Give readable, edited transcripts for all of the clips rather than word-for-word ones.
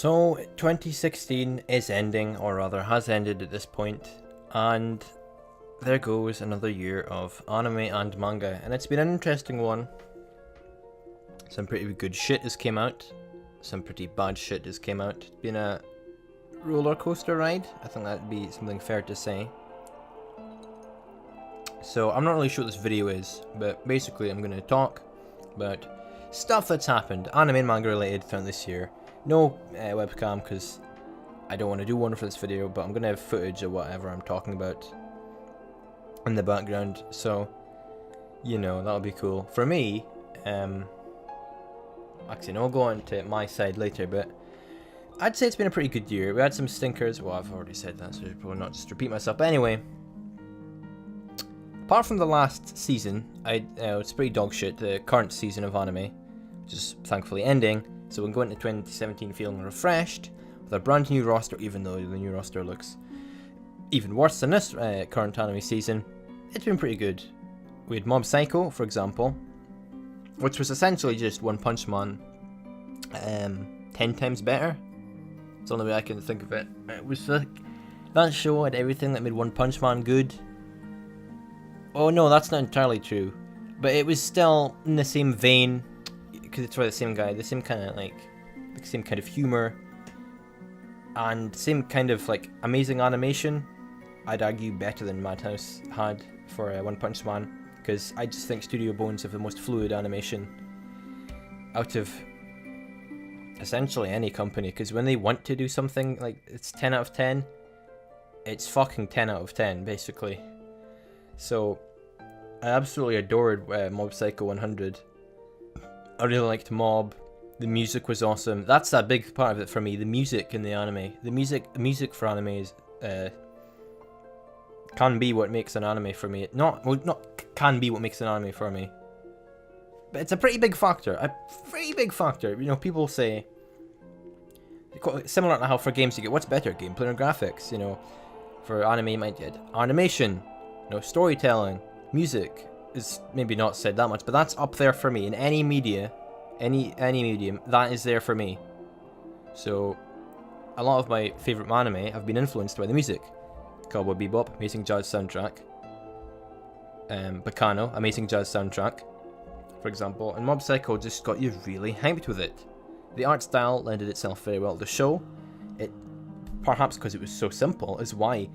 So 2016 is ending, or rather has ended at this point, and there goes another year of anime and manga, and it's been an interesting one. Some pretty good shit has came out, some pretty bad shit has came out. It's been a roller coaster ride, I think that'd be something fair to say. So I'm not really sure what this video is, but basically I'm going to talk about stuff that's happened, anime and manga related, throughout this year. No webcam, because I don't want to do one for this video, but I'm going to have footage of whatever I'm talking about in the background, so, you know, that'll be cool. For me, actually, no, I'll go on to my side later, but I'd say it's been a pretty good year. We had some stinkers, well, I've already said that, so I should probably not just repeat myself, but anyway. Apart from the last season, it's pretty dog shit, the current season of anime, which is thankfully ending, so we can go into 2017 feeling refreshed, with a brand new roster, even though the new roster looks even worse than this current anime season. It's been pretty good. We had Mob Psycho, for example, which was essentially just One Punch Man 10 times better. It's the only way I can think of it. It was like, that show had everything that made One Punch Man good. Oh no, that's not entirely true. But it was still in the same vein, because it's by the same guy, the same kind of like, the same kind of humor, and same kind of like amazing animation. I'd argue better than Madhouse had for One Punch Man, because I just think Studio Bones have the most fluid animation out of essentially any company, because when they want to do something like it's 10 out of 10, it's fucking 10 out of 10 basically. So I absolutely adored Mob Psycho 100. I really liked Mob. The music was awesome. That's a big part of it for me, the music in the anime. The music for anime is can be what makes an anime for me. Not can be what makes an anime for me, but it's a pretty big factor. A pretty big factor. You know, people say, similar to how for games you get what's better, gameplay or graphics. You know, for anime you might get animation, you know, storytelling, music is maybe not said that much, but that's up there for me in any media, any medium. That is there for me. So, a lot of my favorite anime have been influenced by the music. Cowboy Bebop, amazing jazz soundtrack. Bacano, amazing jazz soundtrack, for example. And Mob Psycho just got you really hyped with it. The art style lended itself very well to the show. It, perhaps because it was so simple, is why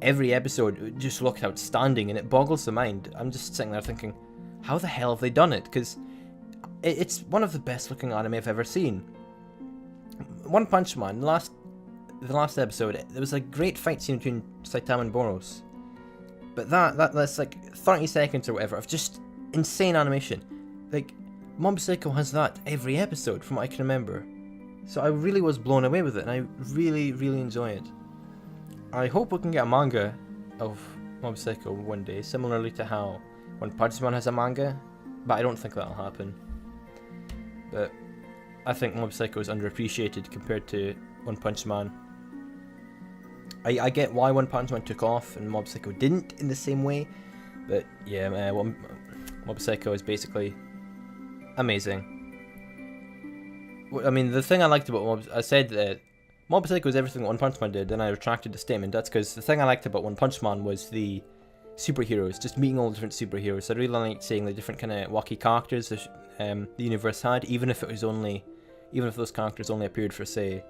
every episode just looked outstanding, and it boggles the mind. I'm just sitting there thinking, how the hell have they done it? Because it's one of the best looking anime I've ever seen. One Punch Man, the last episode, there was a great fight scene between Saitama and Boros. But that's like 30 seconds or whatever of just insane animation. Like, Mob Psycho has that every episode from what I can remember. So I really was blown away with it, and I really, really enjoy it. I hope we can get a manga of Mob Psycho one day, similarly to how One Punch Man has a manga, but I don't think that'll happen. But I think Mob Psycho is underappreciated compared to One Punch Man. I get why One Punch Man took off and Mob Psycho didn't in the same way, but yeah, Mob Psycho is basically amazing. I mean, the thing I liked about I said that Mob Psycho is everything One Punch Man did, and I retracted the statement. That's because the thing I liked about One Punch Man was the superheroes, just meeting all the different superheroes. I really liked seeing the different kind of wacky characters the universe had, even if those characters only appeared for, say,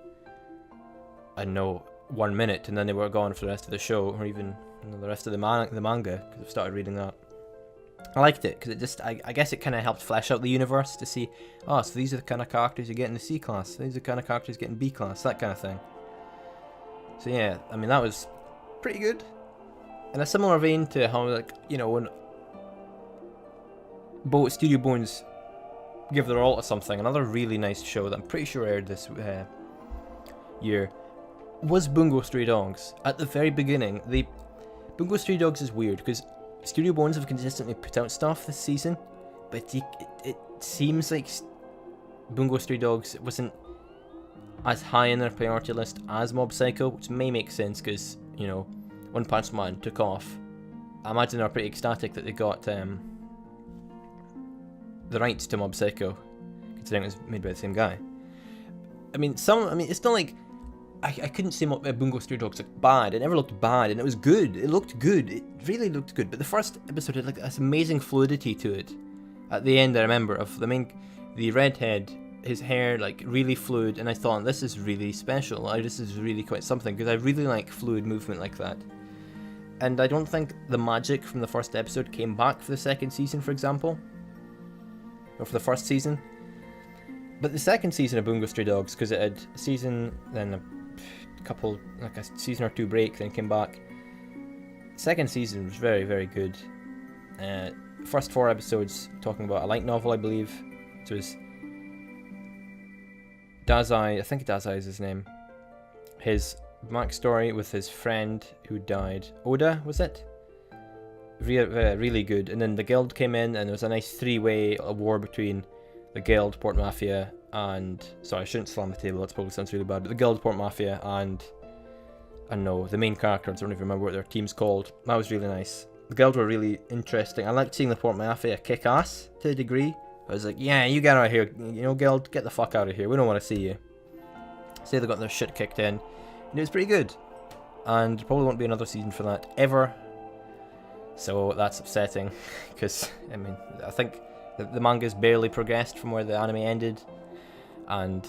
I don't know, 1 minute, and then they were gone for the rest of the show, or even the rest of the manga, because I've started reading that. I liked it, because it just, I guess it kind of helped flesh out the universe to see, oh, so these are the kind of characters you get in the C class, these are the kind of characters you get in B class, that kind of thing. So yeah, I mean, that was pretty good. In a similar vein to how, like, you know, when Studio Bones give their all to something, another really nice show that I'm pretty sure aired this year was Bungo Stray Dogs. At the very beginning, Bungo Stray Dogs is weird, because Studio Bones have consistently put out stuff this season, but it seems like Bungo Stray Dogs wasn't as high in their priority list as Mob Psycho, which may make sense, because, you know, One Punch Man took off. I imagine they're pretty ecstatic that they got the rights to Mob Psycho, considering it was made by the same guy. I mean, it's not like I couldn't say Bungo Stray Dogs looked bad. It never looked bad, and it was good. It looked good. It really looked good. But the first episode had like this amazing fluidity to it. At the end, I remember of the redhead, his hair like really fluid, and I thought this is really special. This is really quite something, because I really like fluid movement like that. And I don't think the magic from the first episode came back for the second season, for example, or for the first season. But the second season of Bungo Stray Dogs, because it had a season, then a couple, like a season or two break, then came back. Second season was very, very good. First 4 episodes talking about a light novel, I believe. It was Dazai, I think Dazai is his name. His backstory with his friend who died. Oda, was it? Really good. And then the guild came in, and there was a nice 3-way war between the guild, Port Mafia, and... Sorry, I shouldn't slam the table, that probably sounds really bad. But the guild, Port Mafia, and... I don't know, the main characters, I don't even remember what their team's called. That was really nice. The guild were really interesting. I liked seeing the Port Mafia kick ass to a degree. I was like, yeah, you get out of here, you know, guild, get the fuck out of here. We don't want to see you. Say they got their shit kicked in. And it was pretty good. And there probably won't be another season for that, ever. So that's upsetting. Because, I mean, I think the manga's barely progressed from where the anime ended. And,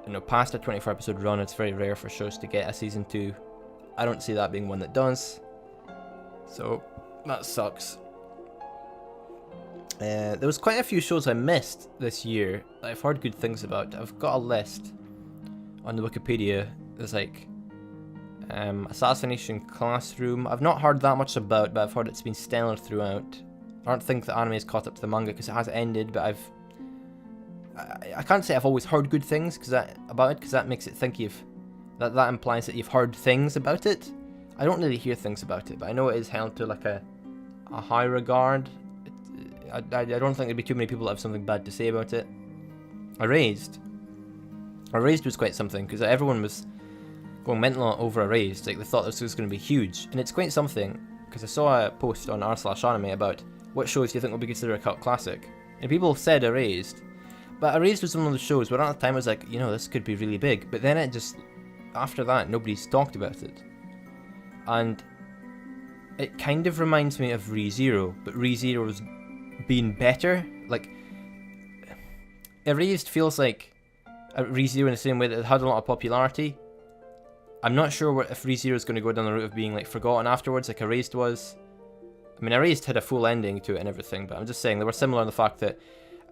you know, past a 24 episode run, it's very rare for shows to get a season 2. I don't see that being one that does. So, that sucks. There was quite a few shows I missed this year that I've heard good things about. I've got a list on the Wikipedia. There's like Assassination Classroom. I've not heard that much about, but I've heard it's been stellar throughout. I don't think the anime has caught up to the manga because it has ended, but I can't say I've always heard good things about it, because that makes it think that implies that you've heard things about it. I don't really hear things about it, but I know it is held to like a high regard. I don't think there'd be too many people that have something bad to say about it. Erased was quite something, because everyone was going mental over Erased. Like, they thought this was going to be huge, and it's quite something, because I saw a post on r/anime about what shows do you think will be considered a cult classic, and people said Erased, but Erased was one of the shows where at the time I was like, you know, this could be really big, but then it just, after that, nobody's talked about it. And it kind of reminds me of ReZero, but ReZero's been better. Like, Erased feels like ReZero in the same way that it had a lot of popularity. I'm not sure if ReZero is going to go down the route of being like forgotten afterwards, like Erased was. I mean, Erased had a full ending to it and everything, but I'm just saying they were similar in the fact that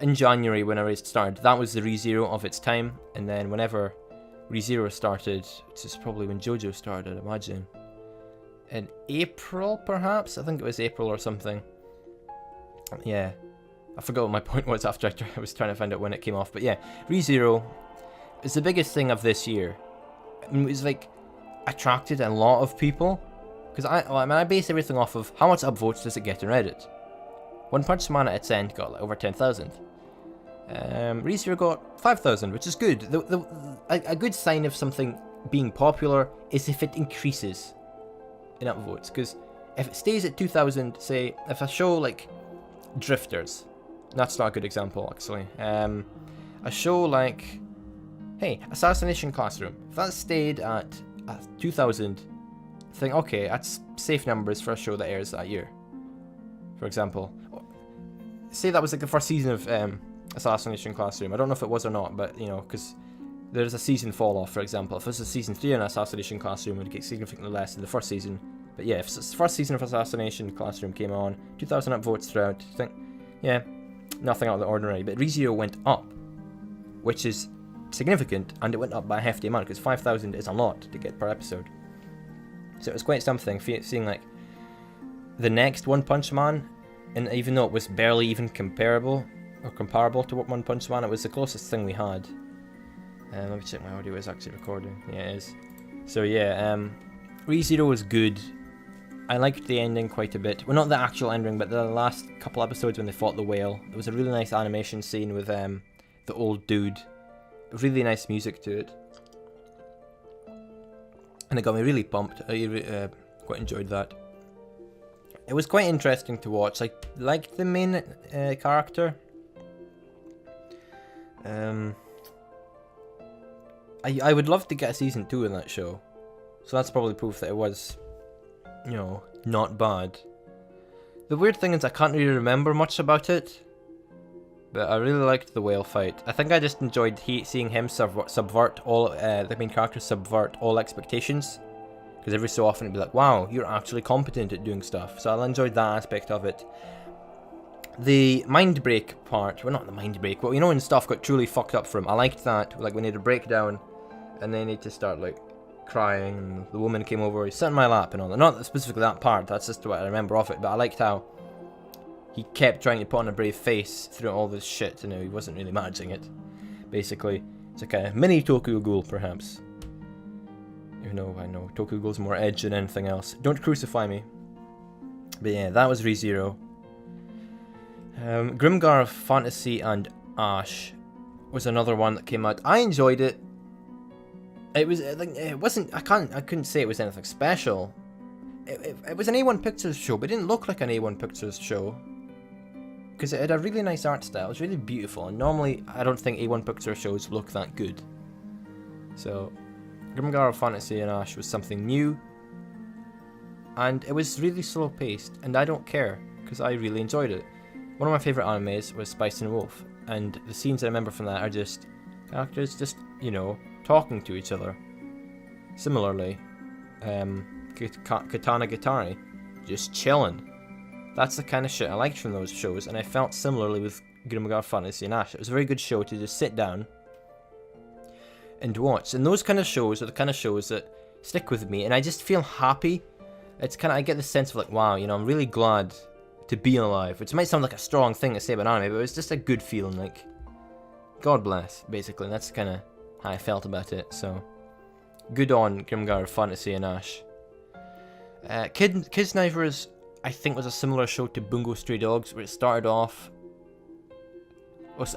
in January when Erased started, that was the ReZero of its time, and then whenever ReZero started, which is probably when JoJo started, I imagine, in April perhaps? I think it was April or something. Yeah, I forgot what my point was after I was trying to find out when it came off, but yeah, ReZero is the biggest thing of this year. I mean, it was like attracted a lot of people, because I base everything off of how much upvotes does it get on Reddit. One Punch Man at its end got like over 10,000. ReZero got 5,000, which is good. A good sign of something being popular is if it increases in upvotes, because if it stays at 2,000, say, if a show like Drifters, that's not a good example actually, a show like, hey, Assassination Classroom, if that stayed at 2,000, think, okay, that's safe numbers for a show that airs that year, for example. Say that was like the first season of Assassination Classroom. I don't know if it was or not, but you know, because there's a season fall off, for example. If it's a season 3 in Assassination Classroom, it would get significantly less than the first season. But yeah, if it's the first season of Assassination Classroom came on, 2,000 upvotes throughout, I think, yeah, nothing out of the ordinary. But ReZero went up, which is significant, and it went up by a hefty amount, because 5,000 is a lot to get per episode. So it was quite something, seeing like the next One Punch Man, and even though it was barely even comparable to One Punch Man, it was the closest thing we had. Let me check my audio is actually recording. Yeah, it is. So yeah, ReZero was good. I liked the ending quite a bit. Well, not the actual ending, but the last couple episodes when they fought the whale. There was a really nice animation scene with the old dude. Really nice music to it. And it got me really pumped. I quite enjoyed that. It was quite interesting to watch. I liked the main character. I would love to get a season 2 in that show. So that's probably proof that it was, you know, not bad. The weird thing is I can't really remember much about it, but I really liked the whale fight. I think I just enjoyed seeing him subvert all, the main character subvert all expectations. Because every so often it'd be like, wow, you're actually competent at doing stuff. So I enjoyed that aspect of it. The mind break part, well not the mind break, but you know when stuff got truly fucked up for him. I liked that, like when he had a breakdown and then he had to start like crying and the woman came over, he sat in my lap and all that. Not specifically that part, that's just what I remember of it, but I liked how he kept trying to put on a brave face through all this shit and he wasn't really managing it. Basically, it's a kind of mini Tokyo Ghoul perhaps. Even though I know Tokyo Ghoul's more edge than anything else. Don't crucify me. But yeah, that was ReZero. Grimgar of Fantasy and Ash was another one that came out. I enjoyed it. It was like it wasn't. I couldn't say it was anything special. It was an A1 Pictures show, but it didn't look like an A1 Pictures show because it had a really nice art style. It was really beautiful, and normally I don't think A1 Pictures shows look that good. So, Grimgar of Fantasy and Ash was something new, and it was really slow paced, and I don't care because I really enjoyed it. One of my favourite animes was Spice and Wolf, and the scenes I remember from that are just characters just, you know, talking to each other. Similarly, Katana Gatari, just chilling. That's the kind of shit I liked from those shows, and I felt similarly with Grimgar Fantasy and Ash. It was a very good show to just sit down and watch, and those kind of shows are the kind of shows that stick with me, and I just feel happy. It's kind of, I get the sense of like, wow, you know, I'm really glad to be alive, which might sound like a strong thing to say about anime, but it's just a good feeling, like, God bless, basically, and that's kind of how I felt about it, so, good on Grimgar Fantasy and Ash. Kid Snipers, I think, was a similar show to Bungo Stray Dogs, where it started off,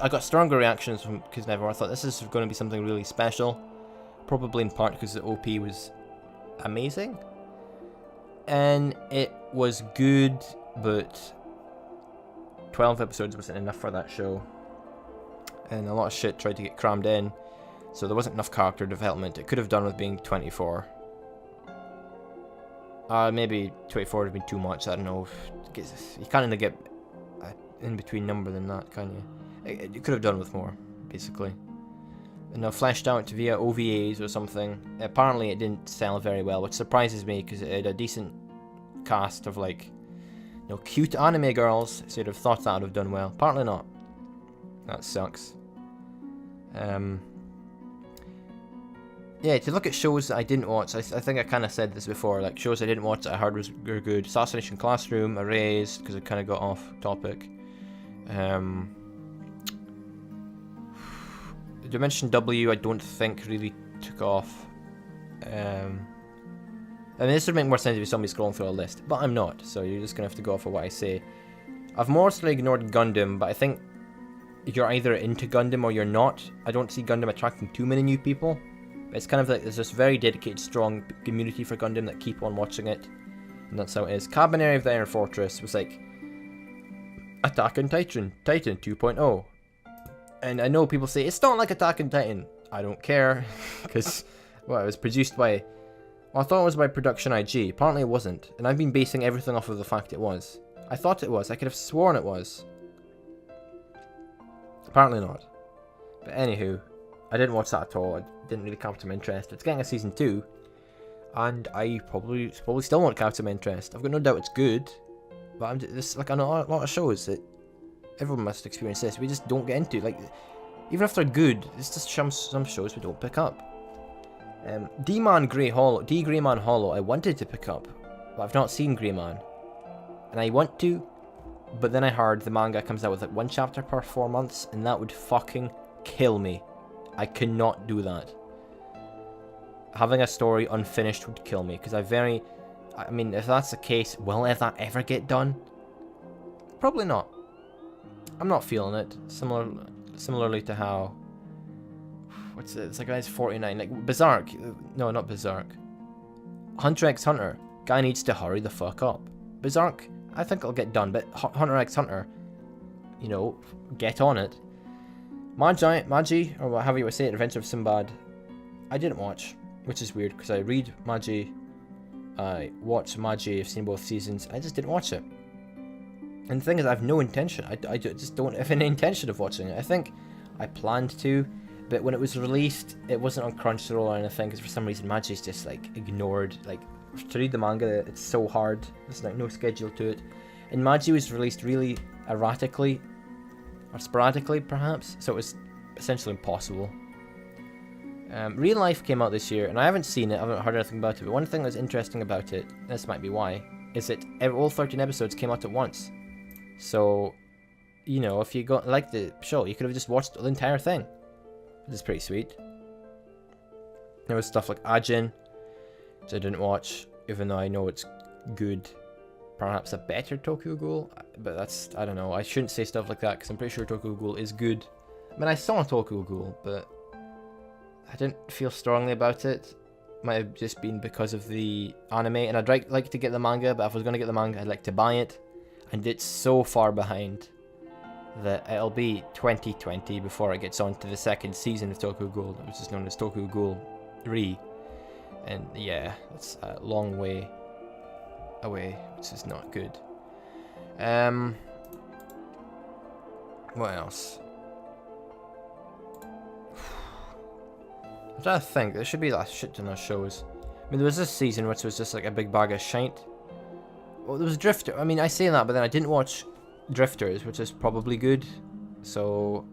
I got stronger reactions from Kid Sniper. I thought this is going to be something really special, probably in part because the OP was amazing, and it was good, but 12 episodes wasn't enough for that show, and a lot of shit tried to get crammed in, so there wasn't enough character development. It could have done with being 24. Maybe 24 would have been too much, I don't know. You can't really get an in-between number than that, can you? It could have done with more, basically. And now fleshed out via OVAs or something. Apparently it didn't sell very well, which surprises me, because it had a decent cast of, like, you know, cute anime girls, so you'd have thought that would have done well. Apparently not. That sucks. Yeah, to look at shows that I didn't watch, I think I kind of said this before, like, shows I didn't watch that I heard were good. Assassination Classroom, Erased, because it kind of got off topic. Dimension W, I don't think really took off. I mean, this would make more sense if somebody's scrolling through a list, but I'm not, so you're just going to have to go off of what I say. I've mostly ignored Gundam, but I think you're either into Gundam or you're not. I don't see Gundam attracting too many new people. It's kind of like there's this very dedicated, strong community for Gundam that keep on watching it, and that's how it is. Cabaneri of the Iron Fortress was like Attack on Titan 2.0. And I know people say, it's not like Attack on Titan. I don't care, because, well, it was produced by... Well, I thought it was by Production IG. Apparently it wasn't. And I've been basing everything off of the fact it was. I thought it was. I could have sworn it was. Apparently not. But anywho, I didn't watch that at all. It didn't really capture my interest. It's getting a season 2. And I probably still won't capture my interest. I've got no doubt it's good. But this, like, I know a lot of shows that everyone must experience this. We just don't get into, like, even if they're good, it's just some shows we don't pick up. D-Man Grey Hollow, D-Greyman Hollow, I wanted to pick up, but I've not seen Greyman. And I want to, but then I heard the manga comes out with like 1 chapter per 4 months, and that would fucking kill me. I cannot do that. Having a story unfinished would kill me, because I mean, if that's the case, will that ever get done? Probably not. I'm not feeling it. Similarly to how... What's it? It's like guy's 49. Like, Berserk. No, not Berserk. Hunter x Hunter. Guy needs to hurry the fuck up. Berserk, I think it'll get done, but Hunter x Hunter, you know, get on it. Magi, or however you would say it, Adventure of Sinbad. I didn't watch, which is weird because I read Magi, I watch Magi, I've seen both seasons. I just didn't watch it. And the thing is, I have no intention. I just don't have any intention of watching it. I think I planned to, but when it was released, it wasn't on Crunchyroll or anything because for some reason Magi's just like ignored. Like to read the manga, it's so hard. There's like no schedule to it. And Magi was released really erratically, or sporadically perhaps, so it was essentially impossible. Real Life came out this year, and I haven't seen it, I haven't heard anything about it, but one thing that's interesting about it, this might be why, is that all 13 episodes came out at once. So, you know, if you got like the show, you could have just watched the entire thing. Which is pretty sweet. There was stuff like Ajin, which I didn't watch, even though I know it's good. Perhaps a better Tokyo Ghoul, but that's, I don't know, I shouldn't say stuff like that, because I'm pretty sure Tokyo Ghoul is good. I mean, I saw Tokyo Ghoul, but I didn't feel strongly about it. Might have just been because of the anime, and I'd like to get the manga, but if I was going to get the manga, I'd like to buy it. And it's so far behind that it'll be 2020 before it gets on to the second season of Tokyo Ghoul, which is known as Tokyo Ghoul Re. And yeah, it's a long way away, which is not good. What else? I'm trying to think. There should be a shit ton of shows. I mean, there was this season which was just like a big bag of shite. Well, there was Drifter. I mean, I say that, but then I didn't watch Drifters, which is probably good. So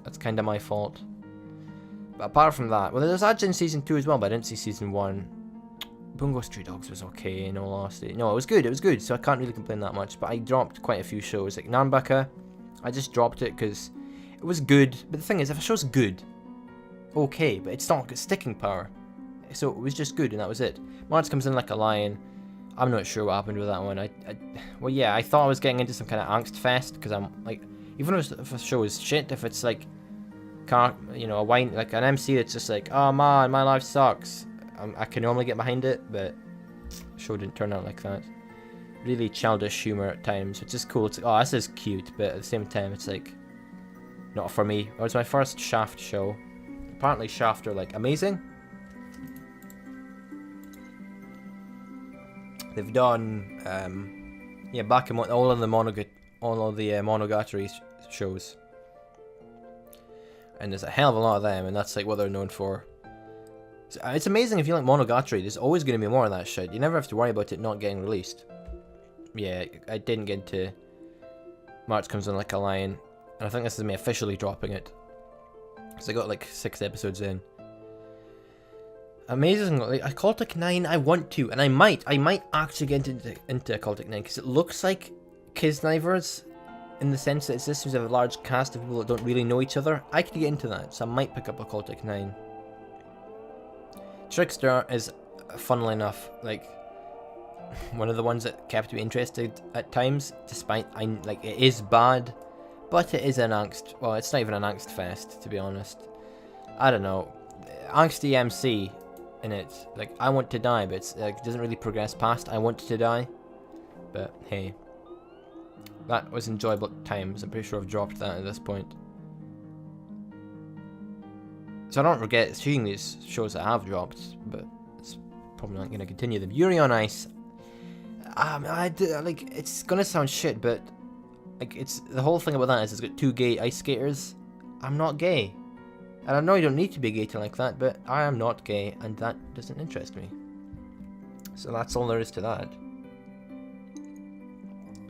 that's kind of my fault. But apart from that, well, there's Ajin season 2 as well, but I didn't see season 1. Bungo Stray Dogs was okay, in all honesty. No, it was good, so I can't really complain that much. But I dropped quite a few shows, like Nanbaka. I just dropped it because it was good. But the thing is, if a show's good, okay, but it's not got sticking power. So it was just good, and that was it. March Comes In Like a Lion. I'm not sure what happened with that one. Well, yeah, I thought I was getting into some kind of angst fest, because I'm, like, even if a show is shit, if it's, like, a wine, like an MC that's just like, oh man, my life sucks, I can normally get behind it, but the show didn't turn out like that. Really childish humor at times, which is cool. It's like, oh, this is cute, but at the same time, it's like, not for me. It was my first Shaft show. Apparently Shaft are, like, amazing. They've done, back in all of the Monogatari shows. And there's a hell of a lot of them, and that's like what they're known for. So, it's amazing if you like Monogatari, there's always going to be more of that shit. You never have to worry about it not getting released. Yeah, I didn't get into March Comes In Like a Lion, and I think this is me officially dropping it. Because I got like 6 episodes in. Amazingly, Occultic 9, I want to, and I might actually get into Occultic 9, because it looks like Kisnivers, in the sense that it's this was a large cast of people that don't really know each other. I could get into that, so I might pick up Occultic 9. Trickster is, funnily enough, like, one of the ones that kept me interested at times, despite, it is bad, but it is an angst, well, it's not even an angst fest, to be honest. I don't know, angsty MC in it, like, I want to die, but it's, like, it doesn't really progress past I want to die, but hey. That was enjoyable at times. I'm pretty sure I've dropped that at this point. So I don't regret seeing these shows that I have dropped, but it's probably not going to continue them. Yuri on Ice. It's going to sound shit, but like, it's the whole thing about that is it's got 2 gay ice skaters. I'm not gay. And I know you don't need to be gay to like that, but I am not gay, and that doesn't interest me. So that's all there is to that.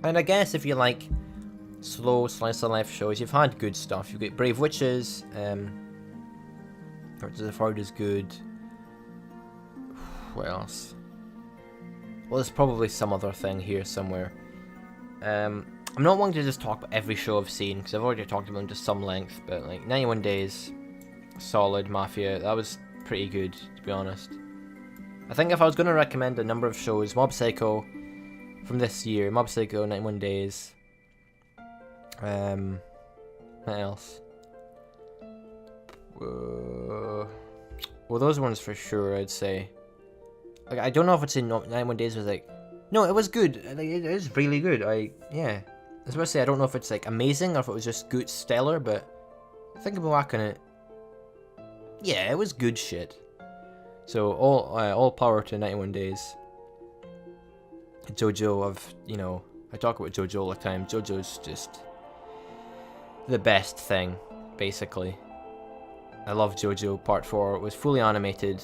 And I guess if you like slow slice of life shows, you've had good stuff. You've got Brave Witches, Hearts of the Ford is good. What else? Well, there's probably some other thing here somewhere. I'm not wanting to just talk about every show I've seen, because I've already talked about them to some length, but like 91 Days, solid. Mafia, that was pretty good, to be honest. I think if I was going to recommend a number of shows, Mob Psycho, from this year, Mob Psycho, 91 Days. What else? Well, those ones for sure, I'd say. Like, I don't know if it's in 91 Days was like... No, it was good. Like, it is really good. Yeah. I was about to say, I don't know if it's like amazing or if it was just good, stellar, but thinking back on it, yeah, it was good shit. So all power to 91 Days. JoJo, I talk about JoJo all the time. JoJo's just the best thing, basically. I love JoJo. Part 4 it was fully animated.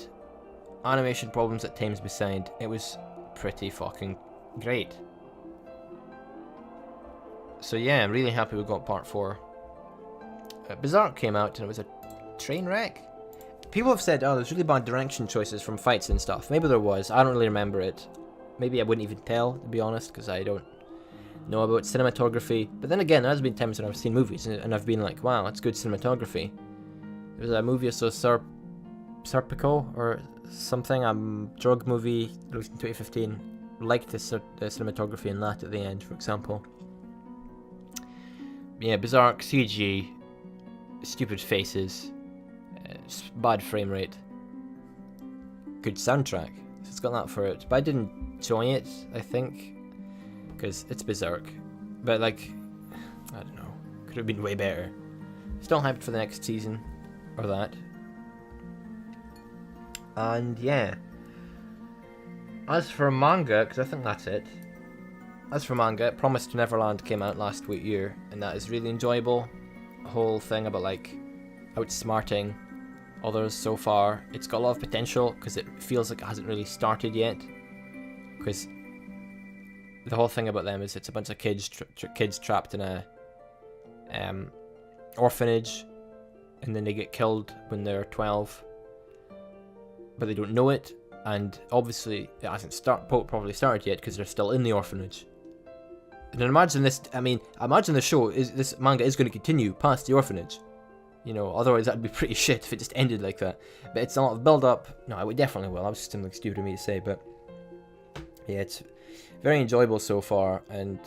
Animation problems at times beside, it was pretty fucking great. So yeah, I'm really happy we got Part 4. Berserk came out and it was a train wreck. People have said, oh, there's really bad direction choices from fights and stuff. Maybe there was. I don't really remember it. Maybe I wouldn't even tell, to be honest, because I don't know about cinematography. But then again, there has been times when I've seen movies and I've been like, wow, that's good cinematography. There was a movie, Serpico or something, a drug movie released in 2015. Liked the cinematography in that at the end, for example. Yeah, Berserk, CG, stupid faces, bad frame rate, good soundtrack. So it's got that for it. But I didn't enjoy it, I think, because it's Berserk. But like, I don't know, could have been way better. Still hyped for the next season, or that. And yeah, as for manga, because I think that's it. As for manga, Promised Neverland came out last year, and that is really enjoyable. The whole thing about like outsmarting others so far. It's got a lot of potential because it feels like it hasn't really started yet. Because the whole thing about them is it's a bunch of kids trapped in a orphanage, and then they get killed when they're 12, but they don't know it. And obviously it hasn't probably started yet because they're still in the orphanage. And then imagine this, imagine the show, this manga is going to continue past the orphanage. Otherwise that'd be pretty shit if it just ended like that. But it's a lot of build-up. No, it definitely will. That was just something stupid of me to say, but yeah, it's very enjoyable so far, and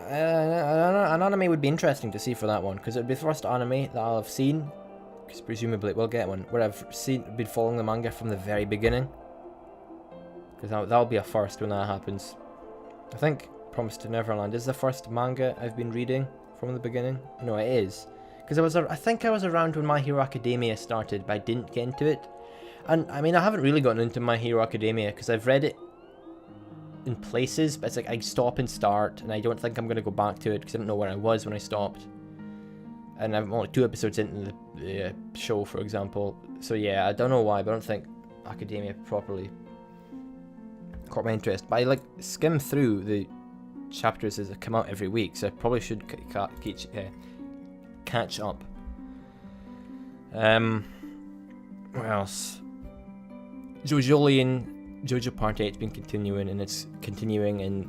an anime would be interesting to see for that one, because it would be the first anime that I'll have seen, because presumably it will get one, where I've been following the manga from the very beginning, because that'll be a first when that happens. I think Promised Neverland is the first manga I've been reading from the beginning. No, it is, because I think I was around when My Hero Academia started, but I didn't get into it. And I haven't really gotten into My Hero Academia because I've read it in places, but it's like I stop and start, and I don't think I'm going to go back to it because I don't know where I was when I stopped. And I'm only 2 episodes into the show, for example. So yeah, I don't know why, but I don't think Academia properly caught my interest. But I skim through the chapters as they come out every week, so I probably should catch up. What else? JoJo Part 8's been continuing, and it's continuing, and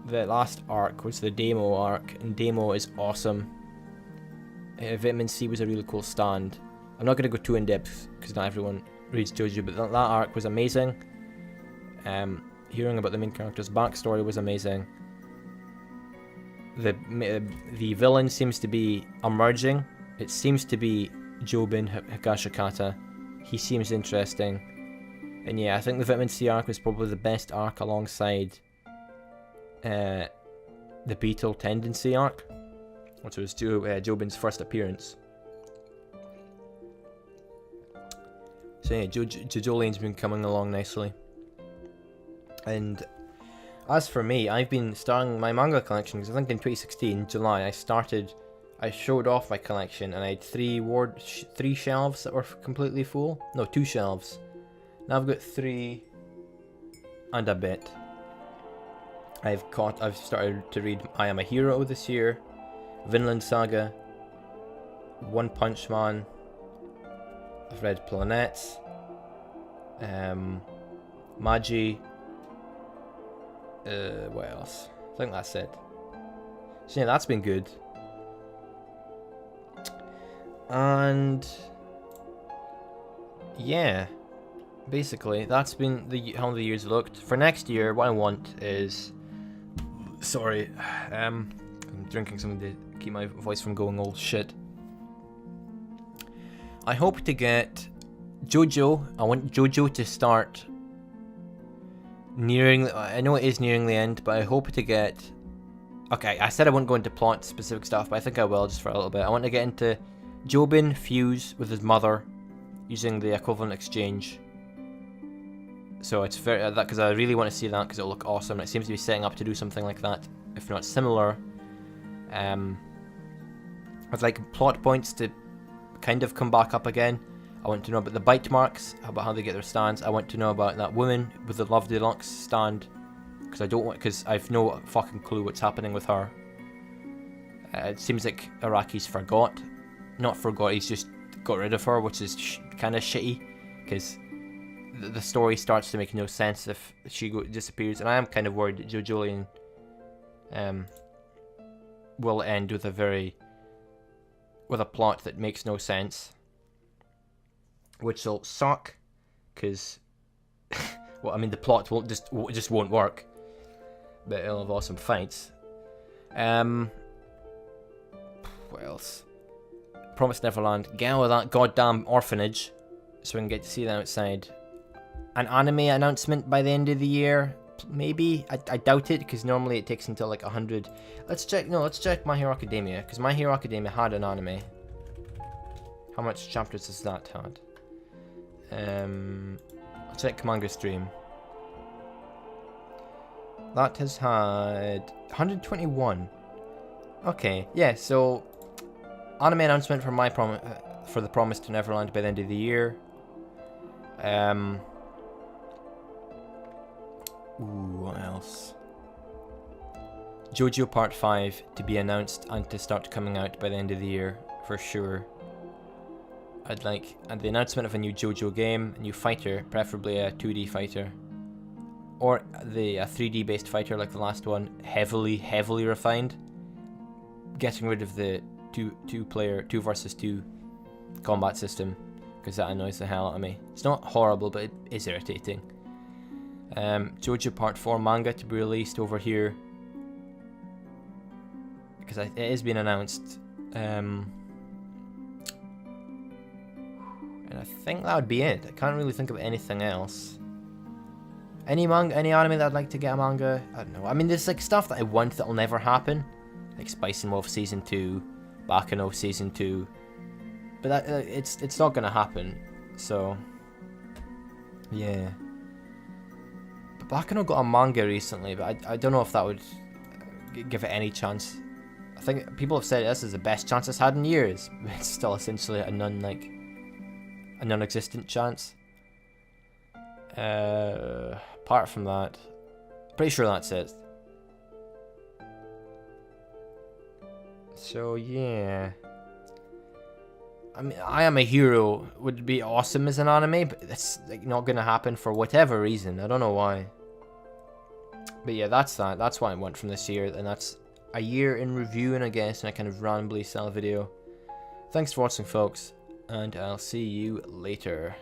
the last arc was the Demo arc, and Demo is awesome. Vitamin C was a really cool stand. I'm not going to go too in depth because not everyone reads JoJo, but that arc was amazing. Hearing about the main character's backstory was amazing. The villain seems to be emerging. It seems to be Jobin Higashikata. He seems interesting. And yeah, I think the Vitamin C arc was probably the best arc alongside the Beetle Tendency arc, which was Jobin's first appearance. So yeah, JoJoline's been coming along nicely. And as for me, I've been starting my manga collection, because I think in 2016, July, I showed off my collection, and I had 3 shelves that were completely full. No, 2 shelves. Now I've got 3 and a bit. I've started to read I Am a Hero this year, Vinland Saga, One Punch Man. I've read Planets, Magi. What else? I think that's it. So yeah, that's been good. And yeah, basically that's been how the years looked. For next year, what I want is, sorry, I'm drinking something to keep my voice from going all shit. I hope to get JoJo. I want JoJo to start nearing. I know it is nearing the end, but I hope to get. Okay, I said I wouldn't go into plot specific stuff, but I think I will just for a little bit. I want to get into Jobin fuse with his mother, using the equivalent exchange. So it's very that because I really want to see that because it'll look awesome. It seems to be setting up to do something like that, if not similar. I'd like plot points to kind of come back up again. I want to know about the bite marks, about how they get their stands. I want to know about that woman with the Love Deluxe stand, because I've no fucking clue what's happening with her. It seems like Araki's not forgot, he's just got rid of her, which is kind of shitty, because the story starts to make no sense if she disappears, and I am kind of worried that JoJolion will end with a plot that makes no sense, which will suck, because well, I mean, the plot just won't work, but it'll have awesome fights. What else? Promised Neverland. Get out of that goddamn orphanage, so we can get to see them outside. An anime announcement by the end of the year, maybe. I doubt it, because normally it takes until like 100. Let's check My Hero Academia, because My Hero Academia had an anime. How much chapters has that had? I'll check Manga Stream. That has had 121. Okay, yeah. So anime announcement for for the Promise to Neverland by the end of the year. What else? JoJo Part 5 to be announced and to start coming out by the end of the year for sure. I'd like the announcement of a new JoJo game, a new fighter, preferably a 2D fighter, or a 3D based fighter like the last one, heavily refined. Getting rid of the two versus two combat system, because that annoys the hell out of me. It's not horrible, but it is irritating. JoJo Part 4 manga to be released over here, because it is being announced. And I think that would be it. I can't really think of anything else. Any anime that I'd like to get a manga? I don't know. I mean, there's like stuff that I want that'll never happen, like Spice and Wolf Season 2, Bakano Season 2. But that it's not gonna happen. So yeah. But Bakano got a manga recently, but I don't know if that would give it any chance. I think people have said this is the best chance it's had in years, but it's still essentially a non-existent chance. Apart from that, pretty sure that's it. So yeah, I mean, I Am a Hero would be awesome as an anime, but it's like not gonna happen for whatever reason. I don't know why. But yeah, that's what I want from this year, and that's a year in review, and I guess, in a kind of randomly style video. Thanks for watching, folks, and I'll see you later.